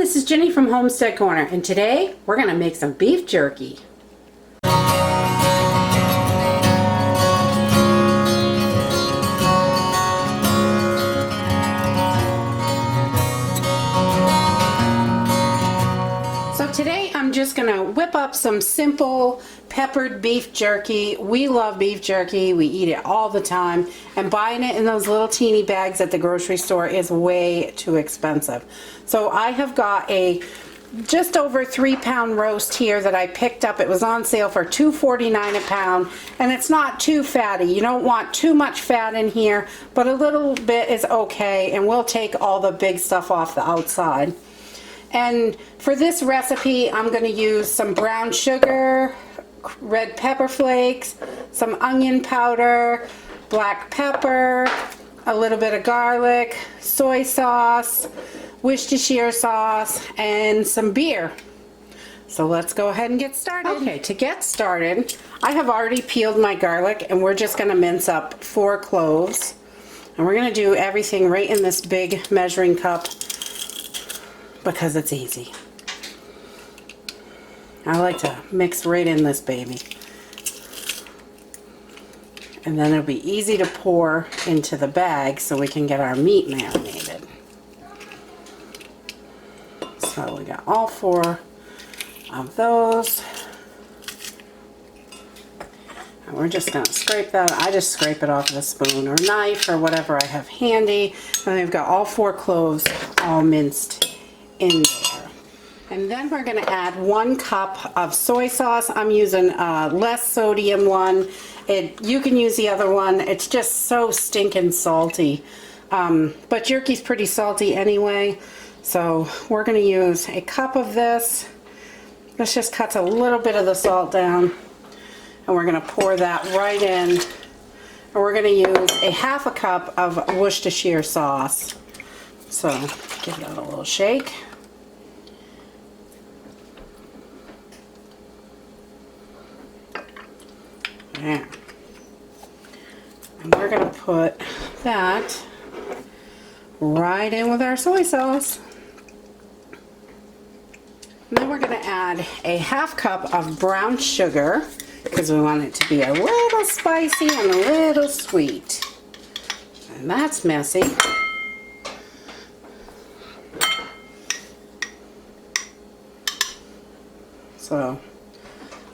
this is Jenny from Homestead Corner, and today we're going to make some beef jerky. So today I'm just going to whip up some simple peppered beef jerky. We love beef jerky. We eat it all the time, and buying it in those little teeny bags at the grocery store is way too expensive. So I have got a just over 3-pound roast here that I picked up. It was on sale for $2.49 a pound, and it's not too fatty. You don't want too much fat in here, but a little bit is okay, and we'll take all the big stuff off the outside. And for this recipe, I'm going to use some brown sugar, red pepper flakes, some onion powder, black pepper, a little bit of garlic, soy sauce, Worcestershire sauce, and some beer. So let's go ahead and get started. Okay, to get started, I have already peeled my garlic, and we're just going to mince up 4 cloves. And we're going to do everything right in this big measuring cup because it's easy. I like to mix right in this baby. And then it'll be easy to pour into the bag so we can get our meat marinated. So we got all 4 of those. And we're just going to scrape that. I just scrape it off with a spoon or knife or whatever I have handy. And we've got all 4 cloves all minced in there. And then we're going to add 1 cup of soy sauce. I'm using a less sodium one. You can use the other one. It's just so stinking salty. But jerky's pretty salty anyway. So we're going to use a cup of this. This just cuts a little bit of the salt down. And we're going to pour that right in. And we're going to use a 1/2 cup of Worcestershire sauce. So give that a little shake. There. And we're going to put that right in with our soy sauce. And then we're going to add a 1/2 cup of brown sugar because we want it to be a little spicy and a little sweet. And that's messy. So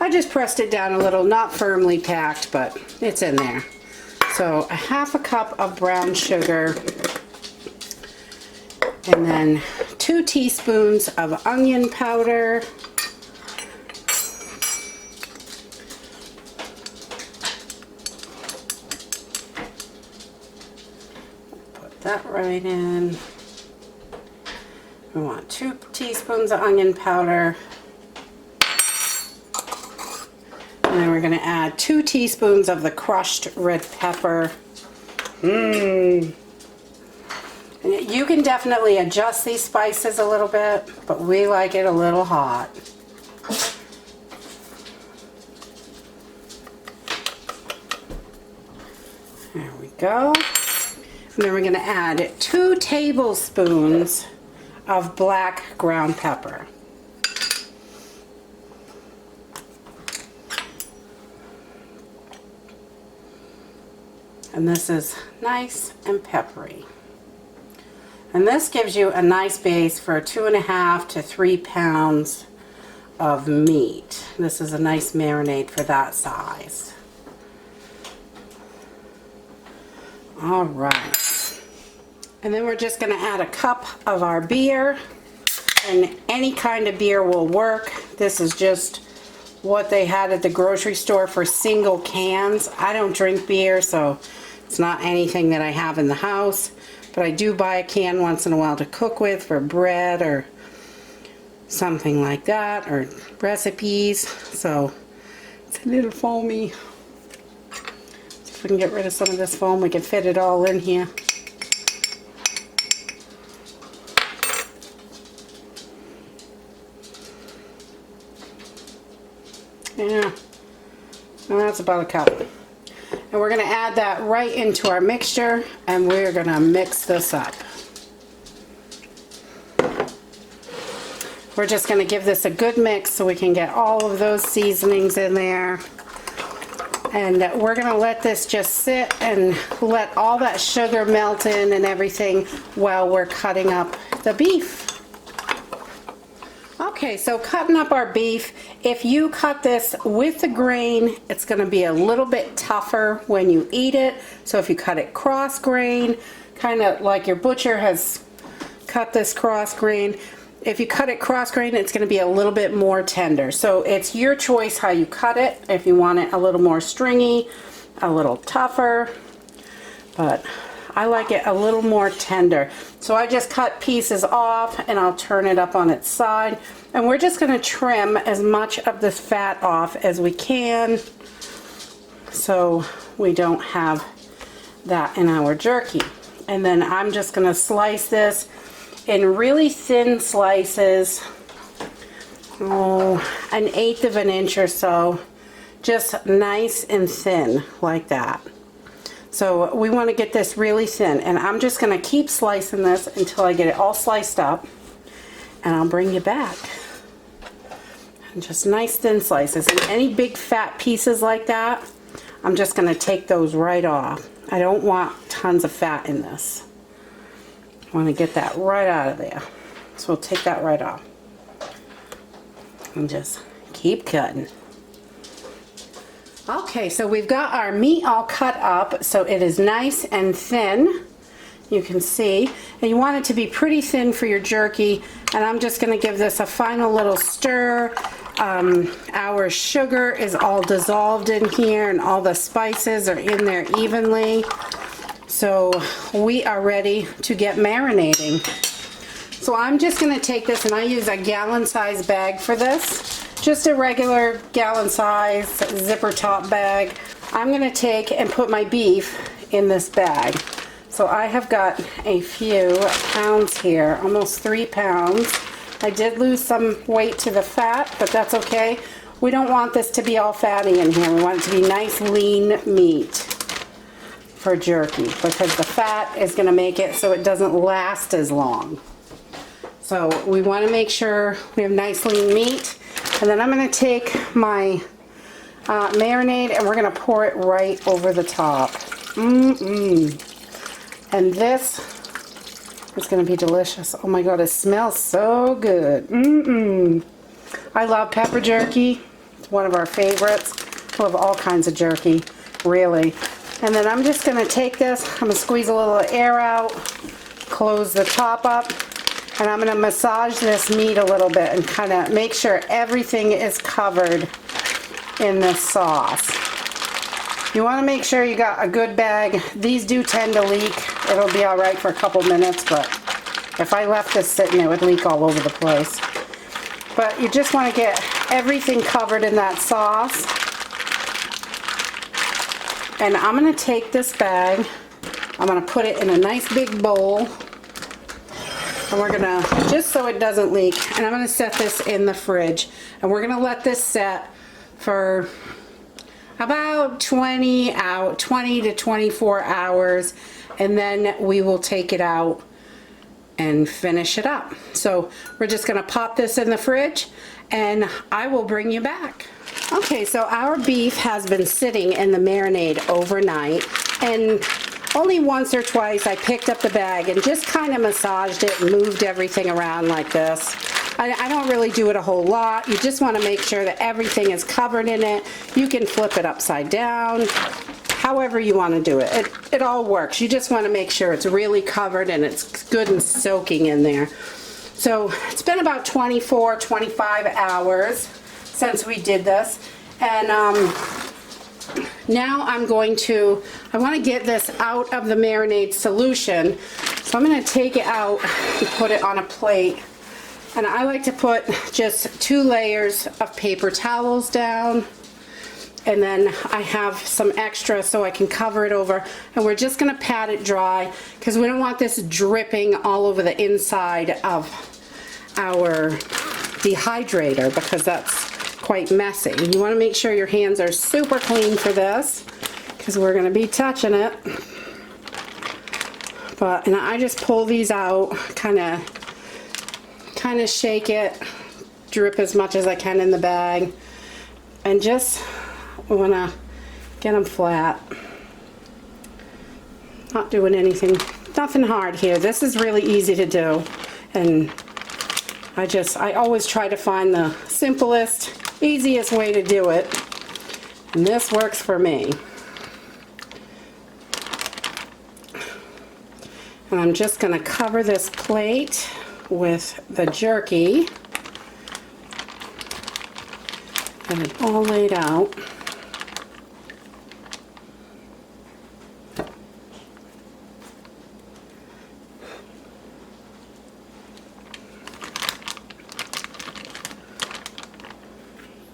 I just pressed it down a little, not firmly packed, but it's in there. So a 1/2 cup of brown sugar, and then 2 teaspoons of onion powder, put that right in. We want 2 teaspoons of onion powder. And then we're going to add 2 teaspoons of the crushed red pepper. And you can definitely adjust these spices a little bit, but we like it a little hot. There we go. And then we're going to add 2 tablespoons of black ground pepper. And this is nice and peppery. And this gives you a nice base for 2.5 to 3 pounds of meat. This is a nice marinade for that size. All right. And then we're just going to add a cup of our beer. And any kind of beer will work. This is just what they had at the grocery store for single cans. I don't drink beer, so it's not anything that I have in the house, but I do buy a can once in a while to cook with for bread or something like that, or recipes. So it's a little foamy. See if we can get rid of some of this foam. We can fit it all in here. Yeah, well, that's about a cup. And we're going to add that right into our mixture, and we're going to mix this up. we're just going to give this a good mix so we can get all of those seasonings in there. And we're going to let this just sit and let all that sugar melt in and everything while we're cutting up the beef. Okay, so cutting up our beef, if you cut this with the grain, it's going to be a little bit tougher when you eat it. So if you cut it cross grain, kind of like your butcher has cut this cross grain, if you cut it cross grain, it's going to be a little bit more tender. So it's your choice how you cut it, if you want it a little more stringy, a little tougher, but I like it a little more tender. So I just cut pieces off and I'll turn it up on its side. And we're just going to trim as much of this fat off as we can so we don't have that in our jerky. And then I'm just going to slice this in really thin slices, an 1/8 of an inch or so, just nice and thin like that. So we want to get this really thin, and I'm just going to keep slicing this until I get it all sliced up, and I'll bring you back. And just nice thin slices, and any big fat pieces like that, I'm just going to take those right off. I don't want tons of fat in this. I want to get that right out of there. So we'll take that right off. And just keep cutting. Okay, so we've got our meat all cut up so it is nice and thin. You can see. And you want it to be pretty thin for your jerky. And I'm just going to give this a final little stir. Our sugar is all dissolved in here and all the spices are in there evenly. So we are ready to get marinating. So I'm just going to take this, and I use a gallon size bag for this. Just a regular gallon size zipper top bag. I'm going to take and put my beef in this bag. So I have got a few pounds here, almost 3 pounds. I did lose some weight to the fat, but that's okay. We don't want this to be all fatty in here. We want it to be nice lean meat for jerky, because the fat is going to make it so it doesn't last as long. So we want to make sure we have nice lean meat. And then I'm going to take my marinade and we're going to pour it right over the top. And this is going to be delicious. Oh my god, it smells so good. I love pepper jerky. It's one of our favorites. I love all kinds of jerky, really. And then I'm just going to take this, I'm going to squeeze a little air out, close the top up, and I'm going to massage this meat a little bit and kind of make sure everything is covered in this sauce. You want to make sure you got a good bag. These do tend to leak. It'll be alright for a couple minutes, but if I left this sitting, it would leak all over the place. But you just want to get everything covered in that sauce. And I'm going to take this bag, I'm going to put it in a nice big bowl, and we're going to, just so it doesn't leak, and I'm going to set this in the fridge. And we're going to let this set for about 20 to 24 hours, and then we will take it out and finish it up. So we're just going to pop this in the fridge, and I will bring you back. Okay, so our beef has been sitting in the marinade overnight, and only once or twice I picked up the bag and just kind of massaged it and moved everything around like this. I don't really do it a whole lot. You just want to make sure that everything is covered in it. You can flip it upside down, however you want to do it. It all works. You just want to make sure it's really covered and it's good and soaking in there. So it's been about 24, 25 hours since we did this, and now I want to get this out of the marinade solution, so I'm going to take it out and put it on a plate. And I like to put just 2 layers of paper towels down, and then I have some extra so I can cover it over, and we're just going to pat it dry because we don't want this dripping all over the inside of our dehydrator, because that's quite messy. You want to make sure your hands are super clean for this, because we're going to be touching it. And I just pull these out, kind of shake it, drip as much as I can in the bag. And just want to get them flat. Not doing anything, nothing hard here. This is really easy to do. And I always try to find the simplest, easiest way to do it. And this works for me. And I'm just going to cover this plate with the jerky. Get it all laid out.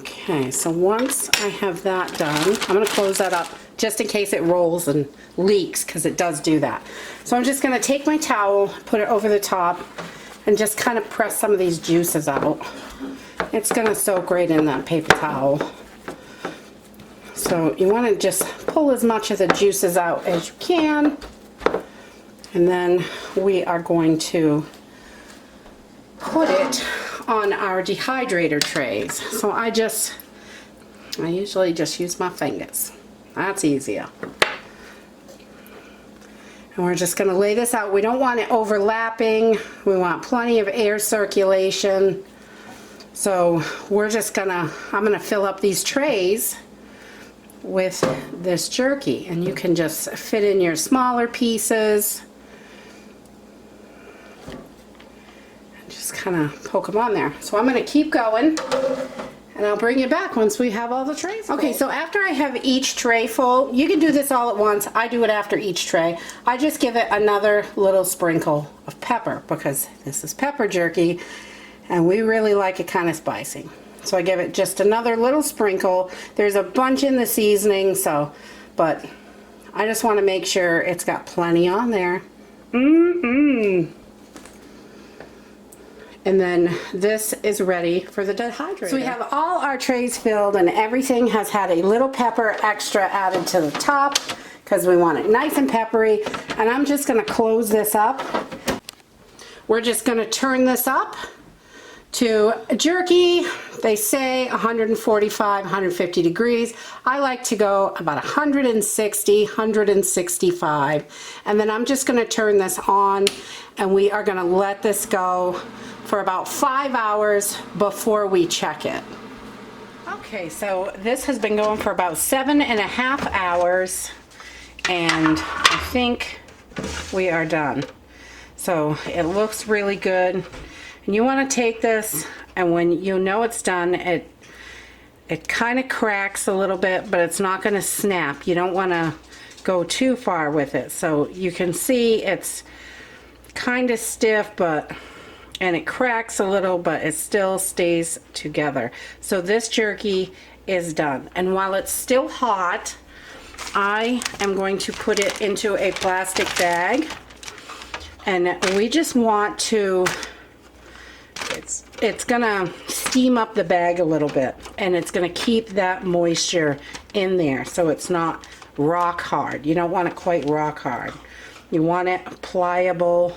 Okay, so once I have that done, I'm going to close that up just in case it rolls and leaks, because it does do that. So I'm just going to take my towel, put it over the top, and just kind of press some of these juices out. It's going to soak right in that paper towel. So you want to just pull as much of the juices out as you can. And then we are going to put it on our dehydrator trays. So I usually just use my fingers. That's easier. And we're just going to lay this out. We don't want it overlapping. We want plenty of air circulation. So we're just I'm gonna fill up these trays with this jerky, and you can just fit in your smaller pieces. Just kind of poke them on there. So I'm going to keep going, and I'll bring you back once we have all the trays full. Okay, so after I have each tray full, you can do this all at once. I do it after each tray. I just give it another little sprinkle of pepper, because this is pepper jerky, and we really like it kind of spicy. So I give it just another little sprinkle. There's a bunch in the seasoning, but I just want to make sure it's got plenty on there. And then this is ready for the dehydrator. So we have all our trays filled, and everything has had a little pepper extra added to the top because we want it nice and peppery. And I'm just going to close this up. We're just going to turn this up to jerky. They say 145, 150 degrees. I like to go about 160, 165. And then I'm just going to turn this on, and we are going to let this go for about 5 hours before we check it. Okay, so this has been going for about 7.5 hours, and I think we are done. So it looks really good. And you want to take this, and when you know it's done, it kind of cracks a little bit, but it's not going to snap. You don't want to go too far with it. So you can see it's kind of stiff, and it cracks a little, but it still stays together. So this jerky is done. And while it's still hot, I am going to put it into a plastic bag. And we just want to, it's gonna steam up the bag a little bit, and it's gonna keep that moisture in there so it's not rock hard. You don't want it quite rock hard. You want it pliable,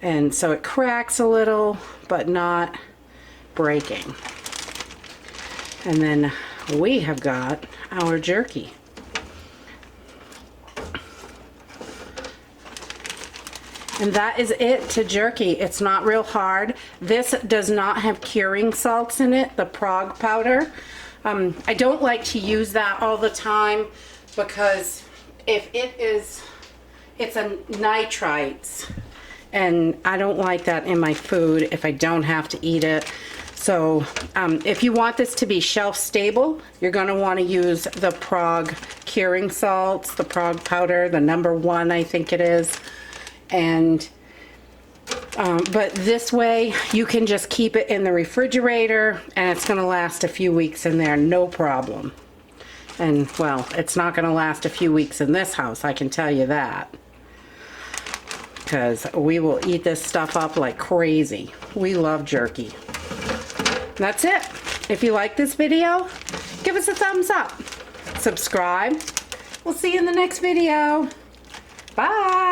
and so it cracks a little but not breaking. And then we have got our jerky. And that is it to jerky. It's not real hard. This does not have curing salts in it, the prog powder. I don't like to use that all the time, because if it's a nitrites, and I don't like that in my food if I don't have to eat it. So if you want this to be shelf stable, you're going to want to use the prog curing salts, the prog powder, the #1 I think it is. And but this way you can just keep it in the refrigerator, and it's going to last a few weeks in there, no problem. And well, it's not going to last a few weeks in this house, I can tell you that, because we will eat this stuff up like crazy. We love jerky. That's it. If you like this video, give us a thumbs up. Subscribe. We'll see you in the next video. Bye.